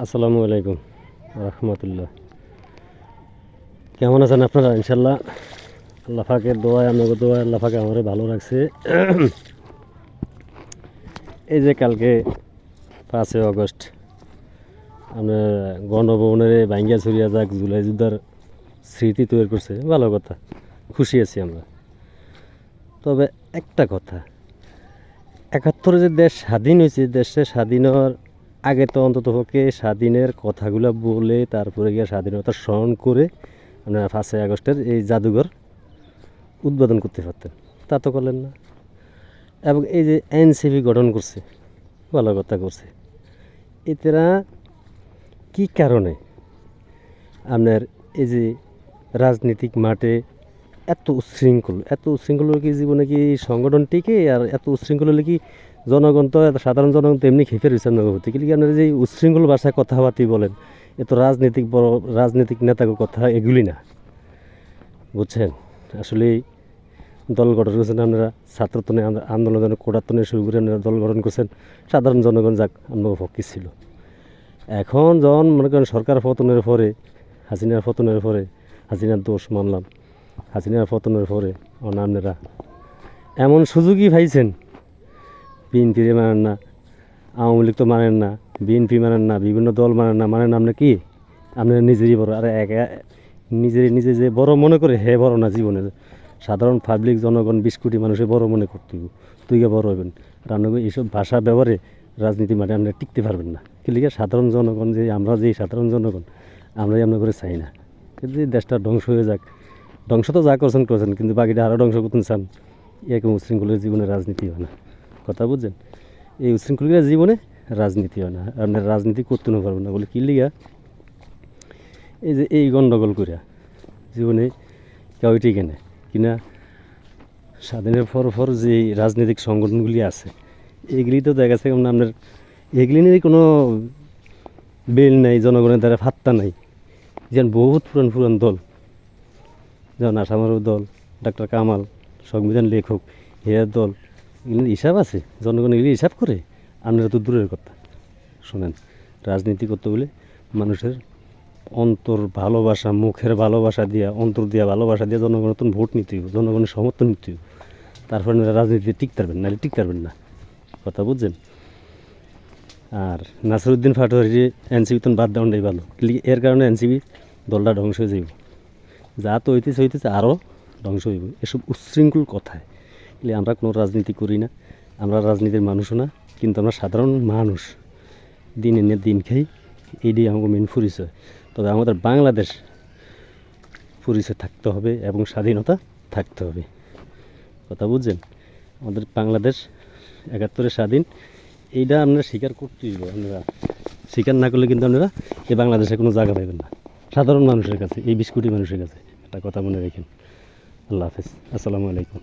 আসসালামু আলাইকুম রহমতুল্লাহ। কেমন আছেন আপনারা? ইনশাল্লাহ আল্লাহ পাকের দোয়ায়, আপনাকে দোয়ায় আল্লাহ পাকে আমারে ভালো রাখছে। এই যে কালকে 5ই আগস্ট আপনার গণভবনের ভাঙ্গিয়া ছড়িয়া যাক জুলাই যুদ্ধার স্মৃতি তৈরি করছে, ভালো কথা, খুশি আছি আমরা। তবে একটা কথা, 71 যে দেশ স্বাধীন হয়েছে, দেশে স্বাধীন হওয়ার আগে তো অন্ততপক্ষে স্বাধীনের কথাগুলো বলে তারপরে গিয়ে স্বাধীনতা স্মরণ করে আপনারা 5ই আগস্টের এই জাদুঘর উদ্বোধন করতে পারতেন, তা তো করলেন না। এবং এই যে এনসিপি গঠন করছে, ভালো কথা করছে, এতেরা কি কারণে আপনার এই যে রাজনীতিক মাঠে এত উচ্ছৃঙ্খল হলে কি জীবনে কি সংগঠন টিকে? আর এত উচ্ছৃঙ্খল হলে কি জনগণ তো সাধারণ জনগণ তো এমনি খেপে রয়েছে নগরতে, কিন্তু আপনারা যে উচ্ছৃঙ্খল ভাষায় কথাবার্তি বলেন, এ তো রাজনীতিক নেতাকে কথা এগুলি না, বুঝছেন? আসলে দল গঠন করছেন আপনারা, ছাত্রতনে আন্দোলনের কোটাতনে শুরু করে আপনারা দল গঠন করছেন, সাধারণ জনগণ যাক আপনার পক্ষে ছিল। এখন যখন মনে করেন সরকার পতনের পরে, হাসিনার দোষ মানলাম, হাসিনার পতনের পরে আপনারা এমন সুযোগই পাইছেন, বিএনপিরে মানেন না, আওয়ামী লীগ তো মানেন না, বিএনপি মানেন না, বিভিন্ন দল মানেন আপনি কি? আপনারা নিজেরই বড়, আর নিজে যে বড় মনে করে হে বড় না জীবনে। সাধারণ পাবলিক জনগণ 20 কোটি মানুষের বড় মনে করতে তুই বড় হইবেন। আর আপনাকে এইসব ভাষা ব্যবহারে রাজনীতি মাঠে আপনারা টিকতে পারবেন না। কিন্তু সাধারণ জনগণ যে আমরা, যে সাধারণ জনগণ আমরাই আপনার করে চাই না, কিন্তু দেশটা ধ্বংস হয়ে যাক। ধ্বংস তো যা করছেন, কিন্তু বাকিটা আরও ধ্বংস করতেন চান, এরকম উশৃঙ্খলের জীবনে রাজনীতি হয় না, কথা বুঝছেন? এই উশৃঙ্খলের জীবনে রাজনীতি হয় না, আপনার রাজনীতি করতে পারবেন না বলে কি লিগা? এই যে এই গণ্ডগোল করিয়া জীবনে কেউ টিকে নেয় কিনা? স্বাধীনের পর যে রাজনৈতিক সংগঠনগুলি আছে, এগুলি তো দেখা যাচ্ছে আপনার এগুলি নিয়ে কোনো বেল নাই, জনগণের দ্বারা ফাত্তা নাই। যেন বহুত পুরান দল, যেমন আসামের দল, ডাক্তার কামাল, সংবিধান লেখক, হেয়ার দল, এগুলি হিসাব আছে, জনগণ এগুলি হিসাব করে। আপনারা তো দূরের কথা। শোনেন, রাজনীতি করতে বলে মানুষের অন্তর ভালোবাসা, মুখের ভালোবাসা দিয়া, অন্তর দিয়া ভালোবাসা দিয়া জনগণের তো ভোট নিতে হইব, জনগণের সমর্থন নিতে হইব, তারপরে রাজনীতিতে টিকতে পারবেন, নাহলে টিকতে পারবেন না, কথা বুঝছেন? আর নাসিরউদ্দিন পাটোয়ারি এনসিপি তো বাদ দেওয়াটাই ভালো, এর কারণে এনসিপি দলটা ধ্বংস হয়ে যাইব, যা তো হইতেছে আরও ধ্বংস হইব। এসব উচ্ছৃঙ্খল কথায় আমরা কোনো রাজনীতি করি না, আমরা রাজনীতির মানুষও না, কিন্তু আমরা সাধারণ মানুষ, দিন এনে দিন খাই, এইটাই আমাকে মেন পরিচয়। তবে আমাদের বাংলাদেশ পরিচয় থাকতে হবে এবং স্বাধীনতা থাকতে হবে, কথা বুঝছেন? আমাদের বাংলাদেশ 71 স্বাধীন, এইটা আপনারা স্বীকার করতেই হবে। আপনারা স্বীকার না করলে কিন্তু আপনারা এই বাংলাদেশে কোনো জায়গা পাবেন না, সাধারণ মানুষের কাছে, এই 20 কোটি মানুষের কাছে। একটা কথা মনে রাখেন। আল্লাহ হাফেজ, আসসালামু আলাইকুম।